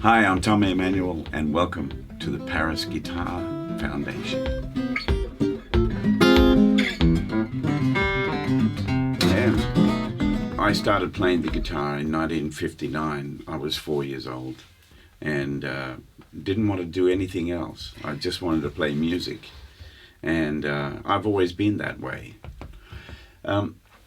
Hi, I'm Tommy Emmanuel, and welcome to the Paris Guitar Foundation. Yeah. I started playing the guitar in 1959. I was 4 years old and didn't want to do anything else. I just wanted to play music, and I've always been that way.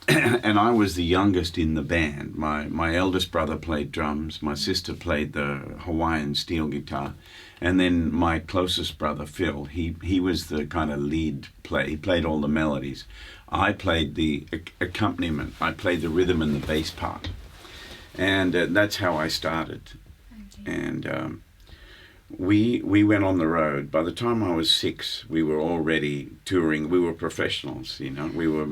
And I was the youngest in the band. My eldest brother played drums, my sister played the Hawaiian steel guitar, and then my closest brother, Phil, he was the kind of lead player. He played all the melodies. I played the accompaniment. I played the rhythm and the bass part. And that's how I started. Okay. And we went on the road. By the time I was 6, we were already touring. We were professionals, you know. We were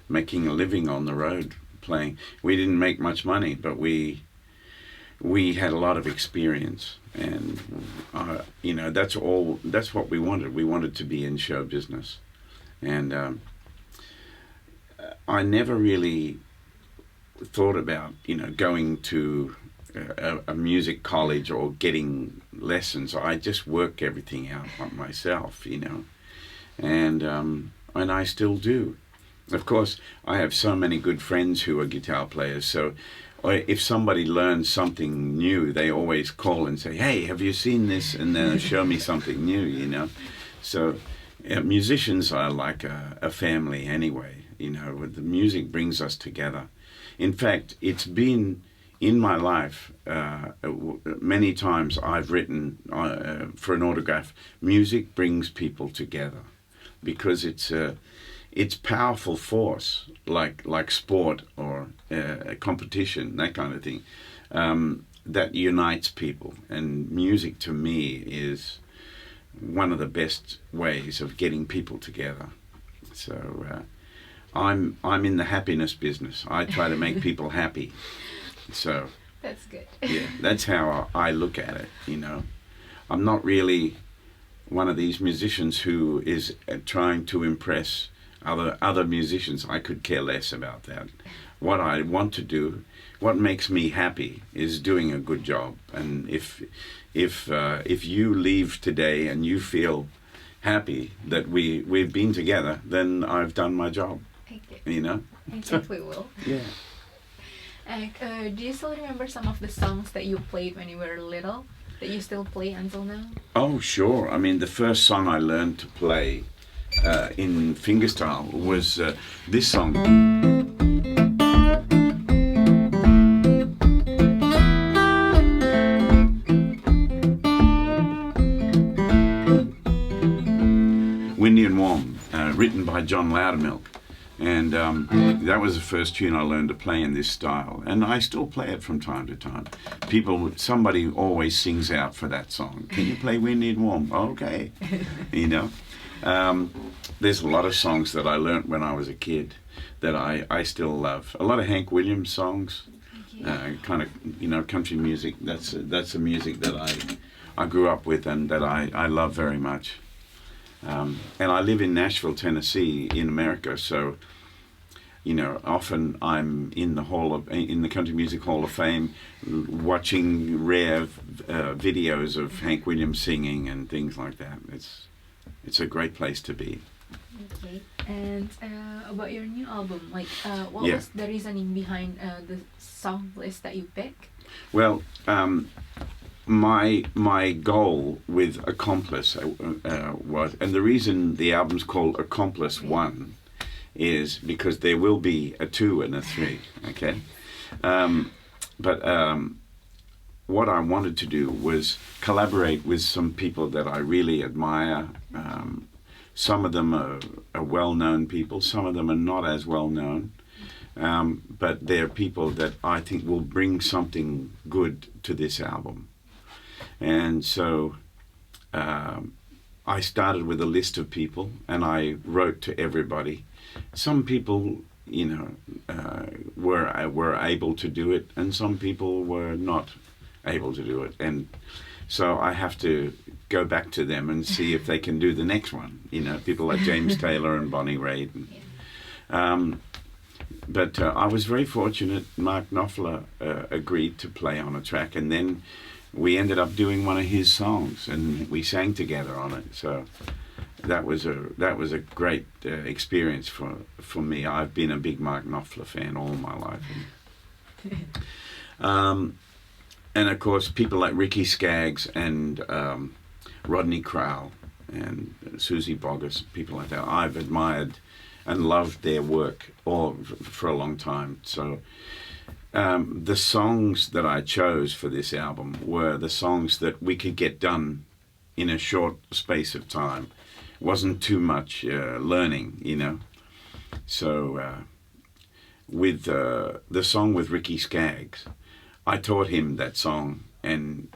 making a living on the road playing. We didn't make much money, but we had a lot of experience, and you know, that's what we wanted. We wanted to be in show business, and I never really thought about, you know, going to a music college or getting lessons. I just work everything out on myself, you know, and I still do. Of course, I have so many good friends who are guitar players, so if somebody learns something new, they always call and say, "Hey, have you seen this?" And then show me something new, you know. So musicians are like a family anyway, you know. The music brings us together. In fact, it's been in my life, many times I've written for an autograph, music brings people together, because it's powerful force, like sport or a competition, that kind of thing, that unites people. And music, to me, is one of the best ways of getting people together. So I'm in the happiness business. I try to make people happy. So that's good. Yeah, that's how I look at it, you know. I'm not really one of these musicians who is trying to impress other musicians. I could care less about that. What I want to do, what makes me happy, is doing a good job. And if you leave today and you feel happy that we've been together, then I've done my job. Thank you. You know. I think we will. Yeah. Do you still remember some of the songs that you played when you were little that you still play until now? Oh, sure. I mean, the first song I learned to play in fingerstyle was this song. Windy and Warm, written by John Loudermilk. And that was the first tune I learned to play in this style, and I still play it from time to time. Somebody always sings out for that song. Can you play Windy and Warm? Okay, you know. There's a lot of songs that I learnt when I was a kid that I still love. A lot of Hank Williams songs, kind of, you know, country music. That's the music that I grew up with and that I love very much. And I live in Nashville, Tennessee, in America, so, you know, often I'm in the Country Music Hall of Fame, watching rare videos of Hank Williams singing and things like that. It's a great place to be. Okay. And about your new album, what was the reasoning behind the song list that you pick? Well, my goal with Accomplice was, and the reason the album's called Accomplice One is because there will be a 2 and a 3, okay? But what I wanted to do was collaborate with some people that I really admire. Some of them are well-known people, some of them are not as well-known, but they're people that I think will bring something good to this album. And so I started with a list of people, and I wrote to everybody. Some people, you know, were able to do it, and some people were not able to do it. And so I have to go back to them and see if they can do the next one. You know, people like James Taylor and Bonnie Raitt. But I was very fortunate. Mark Knopfler agreed to play on a track, and then we ended up doing one of his songs, and we sang together on it. So that was a great experience for me. I've been a big Mark Knopfler fan all my life. And of course, people like Ricky Skaggs and Rodney Crowell and Susie Boggess, people like that, I've admired and loved their work for a long time. So the songs that I chose for this album were the songs that we could get done in a short space of time. It wasn't too much learning, you know. So with the song with Ricky Skaggs, I taught him that song, and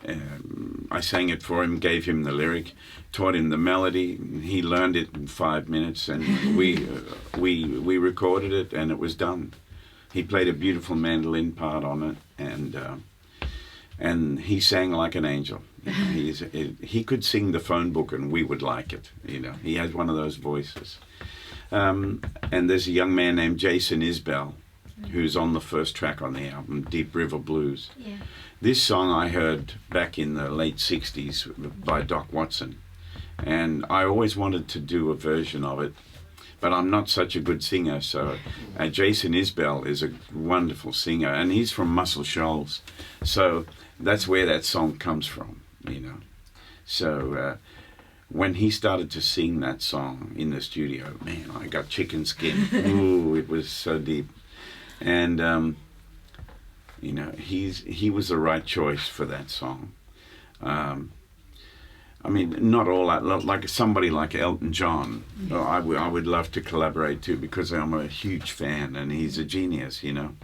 I sang it for him, gave him the lyric, taught him the melody. He learned it in 5 minutes, and we recorded it, and it was done. He played a beautiful mandolin part on it, and he sang like an angel. You know, he could sing the phone book, and we would like it. You know, he has one of those voices. And there's a young man named Jason Isbell, who's on the first track on the album, Deep River Blues. Yeah. This song I heard back in the late 60s by Doc Watson, and I always wanted to do a version of it, but I'm not such a good singer, so Jason Isbell is a wonderful singer, and he's from Muscle Shoals, so that's where that song comes from, you know. So when he started to sing that song in the studio, man, I got chicken skin. Ooh, it was so deep. And you know, he was the right choice for that song. I mean, not all that, like somebody like Elton John, I would love to collaborate too, because I'm a huge fan and he's a genius, you know.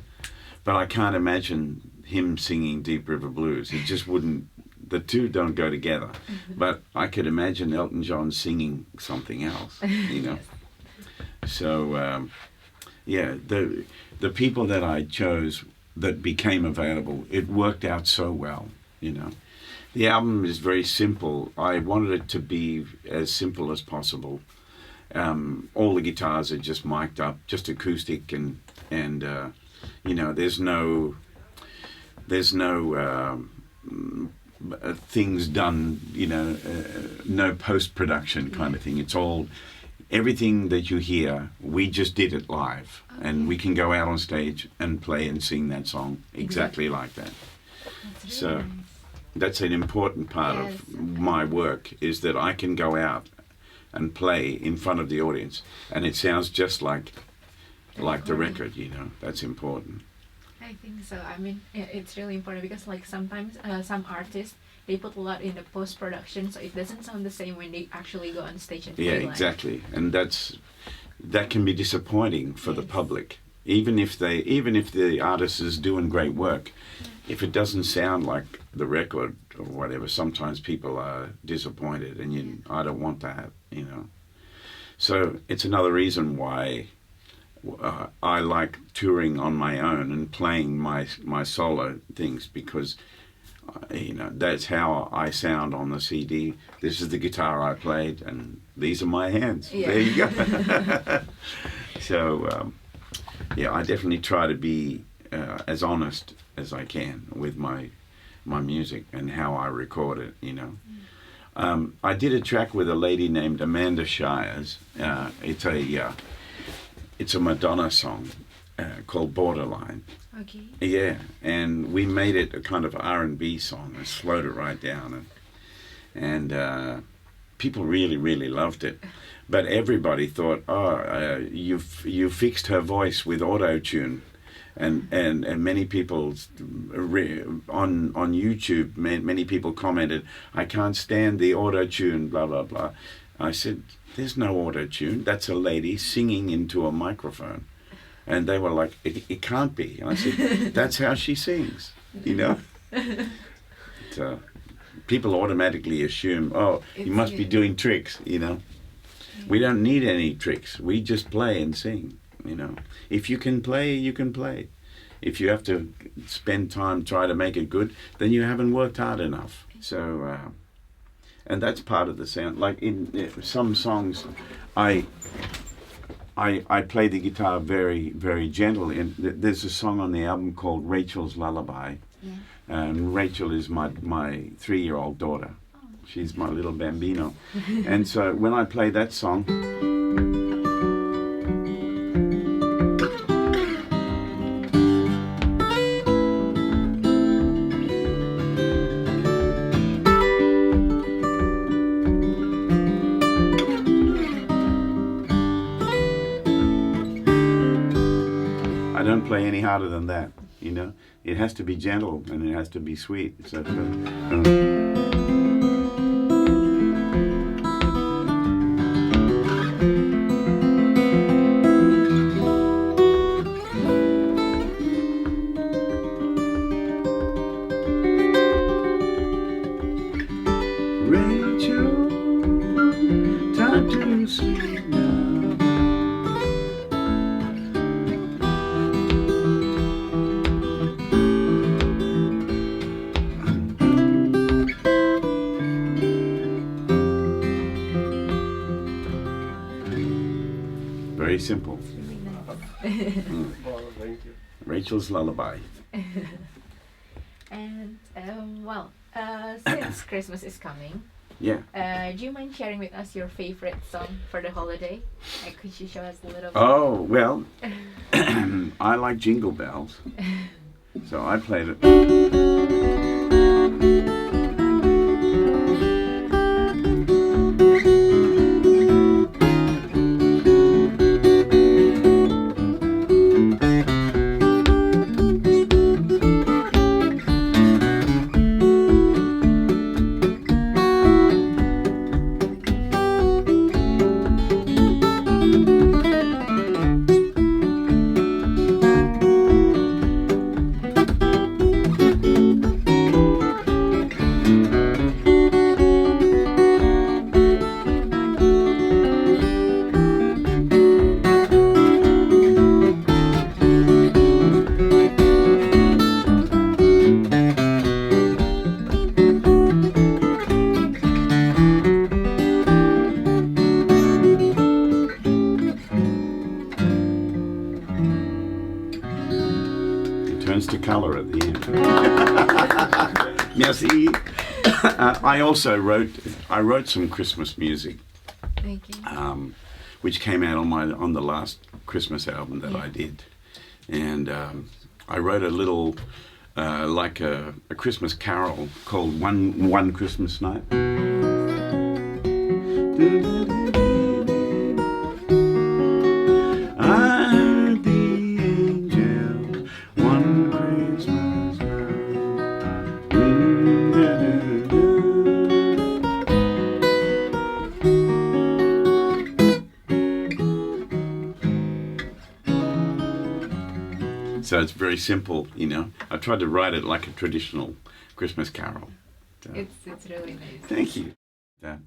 But I can't imagine him singing Deep River Blues. It just wouldn't, the two don't go together. But I could imagine Elton John singing something else, you know. So, yeah, the people that I chose that became available, it worked out so well, you know. The album is very simple. I wanted it to be as simple as possible. All the guitars are just mic'd up, just acoustic, and you know, there's no things done, you know, no post-production kind of thing. It's all, everything that you hear, we just did it live, and we can go out on stage and play and sing that song exactly like that. That's really So nice. that's an important part of my work, is that I can go out and play in front of the audience, and it sounds just like the record, you know. That's important. I think so. I mean, it's really important because, like, sometimes some artists, they put a lot in the post-production, so it doesn't sound the same when they actually go on stage and play live. Exactly, and that can be disappointing for the public. Even if the artist is doing great work, if it doesn't sound like the record or whatever, sometimes people are disappointed, and I don't want that, you know. So it's another reason why I like touring on my own and playing my solo things, because you know, that's how I sound on the CD. This is the guitar I played, and these are my hands. Yeah. There you go. So yeah, I definitely try to be as honest as I can with my music and how I record it, you know. I did a track with a lady named Amanda Shires. It's a Madonna song called Borderline. Okay. Yeah, and we made it a kind of R&B song and slowed it right down, and people really, really loved it. But everybody thought, you fixed her voice with auto-tune. And many people on YouTube, many people commented, I can't stand the auto-tune, blah, blah, blah. I said, there's no auto-tune. That's a lady singing into a microphone. And they were like, it can't be. And I said, that's how she sings, you know? So people automatically assume, you must be doing tricks, you know? We don't need any tricks. We just play and sing, you know? If you can play, you can play. If you have to spend time trying to make it good, then you haven't worked hard enough. So, and that's part of the sound. Like in some songs, I play the guitar very, very gentle. And there's a song on the album called Rachel's Lullaby And Rachel is my 3-year-old daughter. Oh. She's my little bambino. And so when I play that song, I don't play any harder than that, you know. It has to be gentle and it has to be sweet. So, Rachel, time to sleep now. Very simple. Really nice. Well, thank you. Rachel's Lullaby. And since Christmas is coming, Yeah. do you mind sharing with us your favorite song for the holiday? Could you show us a little bit? Oh, well, I like Jingle Bells. So I played it. Turns to colour at the end. Merci. I also wrote some Christmas music, Thank you. which came out on the last Christmas album that I did, and I wrote a little like a Christmas carol called One Christmas Night. I heard the angels one Christmas night. So it's very simple, you know. I tried to write it like a traditional Christmas carol. So, It's really nice. thank you. That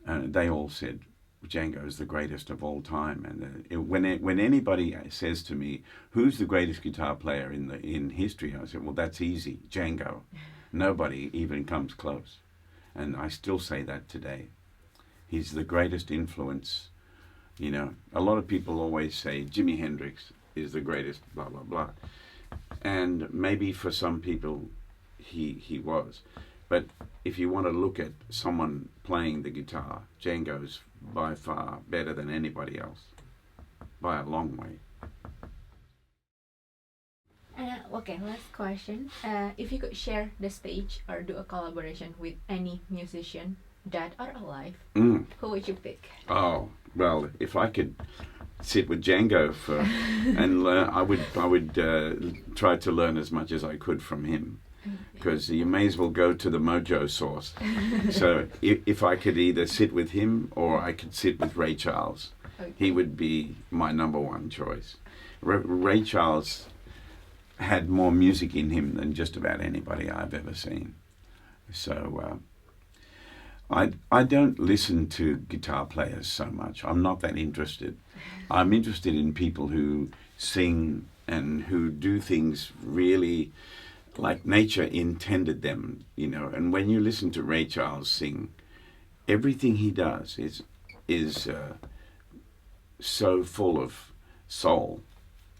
they all said Django is the greatest of all time, and when anybody says to me, "Who's the greatest guitar player in history?" I said, "Well, that's easy, Django. Nobody even comes close." And I still say that today. He's the greatest influence. You know, a lot of people always say Jimi Hendrix is the greatest, blah blah blah, and maybe for some people he was. But if you want to look at someone playing the guitar, Django's by far better than anybody else, by a long way. Okay, last question. If you could share the stage or do a collaboration with any musician, dead or alive, who would you pick? Oh, well, if I could sit with Django and learn, I would try to learn as much as I could from him. Because you may as well go to the mojo source. So if I could either sit with him or I could sit with Ray Charles, Okay. he would be my number one choice. Ray Charles had more music in him than just about anybody I've ever seen. So I don't listen to guitar players so much. I'm not that interested. I'm interested in people who sing and who do things really like nature intended them, you know. And when you listen to Ray Charles sing, everything he does is so full of soul,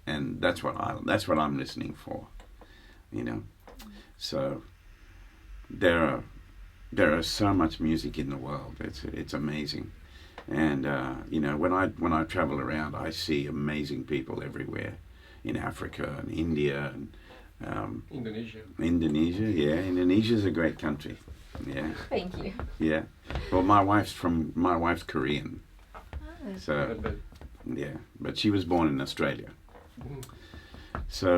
and that's what I'm listening for, you know. So there are so much music in the world. It's amazing. And you know, when I travel around, I see amazing people everywhere, in Africa and India and Indonesia. Indonesia. Yeah, Indonesia's a great country. Yeah, Thank you. yeah. Well, my wife's Korean, Ah, so But yeah, but she was born in Australia. mhm. So,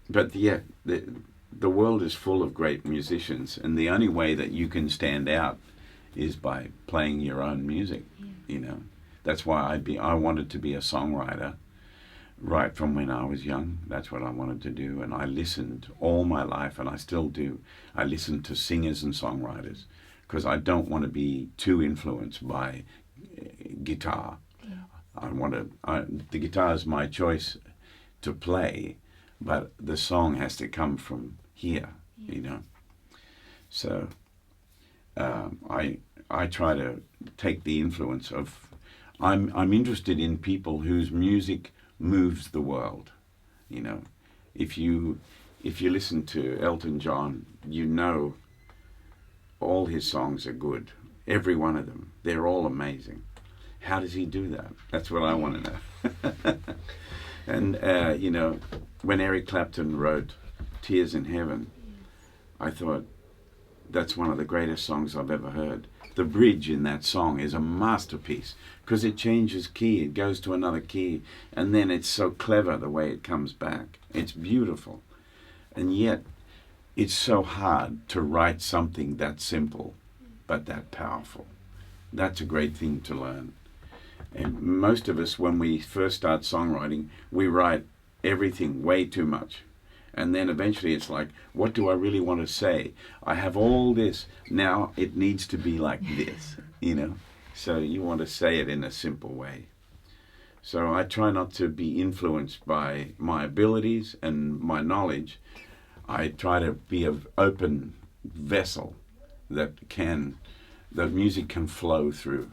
but yeah, the world is full of great musicians, and the only way that you can stand out is by playing your own music. yeah. You know, that's why I wanted to be a songwriter right from when I was young. That's what I wanted to do, and I listened all my life, and I still do. I listen to singers and songwriters because I don't want to be too influenced by guitar. Yeah. The guitar is my choice to play, but the song has to come from here, Yeah. you know. So I try to take the influence of. I'm interested in people whose music moves the world. You know, if you listen to Elton John, you know all his songs are good. Every one of them. They're all amazing. How does he do that? That's what I want to know. And you know, when Eric Clapton wrote Tears in Heaven, I thought that's one of the greatest songs I've ever heard. The bridge in that song is a masterpiece because it changes key, it goes to another key, and then it's so clever the way it comes back. It's beautiful. And yet, it's so hard to write something that simple but that powerful. That's a great thing to learn. And most of us, when we first start songwriting, we write everything way too much. And then eventually it's like, what do I really want to say? I have all this. Now it needs to be like this, you know? So you want to say it in a simple way. So I try not to be influenced by my abilities and my knowledge. I try to be an open vessel that music can flow through.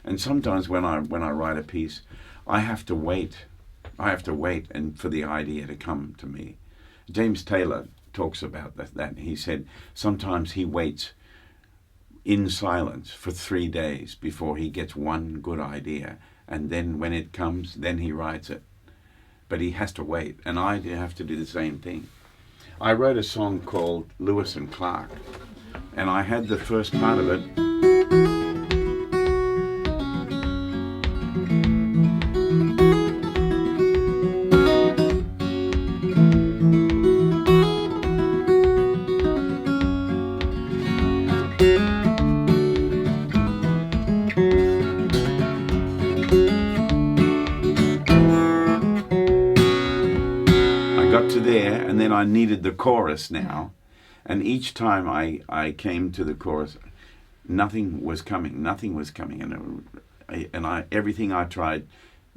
And sometimes when I write a piece, I have to wait. And for the idea to come to me. James Taylor talks about that. He said sometimes he waits in silence for 3 days before he gets one good idea. And then when it comes, then he writes it. But he has to wait. And I have to do the same thing. I wrote a song called Lewis and Clark. And I had the first part of it. There, and then I needed the chorus now, and each time I came to the chorus, nothing was coming, and everything I tried,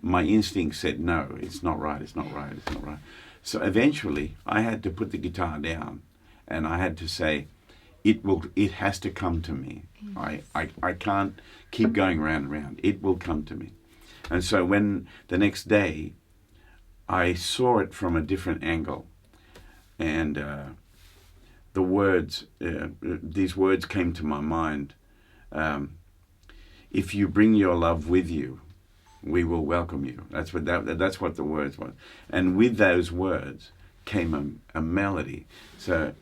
my instinct said no, it's not right. So eventually I had to put the guitar down, and I had to say, it has to come to me. I can't keep going round and round. It will come to me. And so when the next day I saw it from a different angle, and these words came to my mind. If you bring your love with you, we will welcome you. That's what the words was. And with those words came a melody. So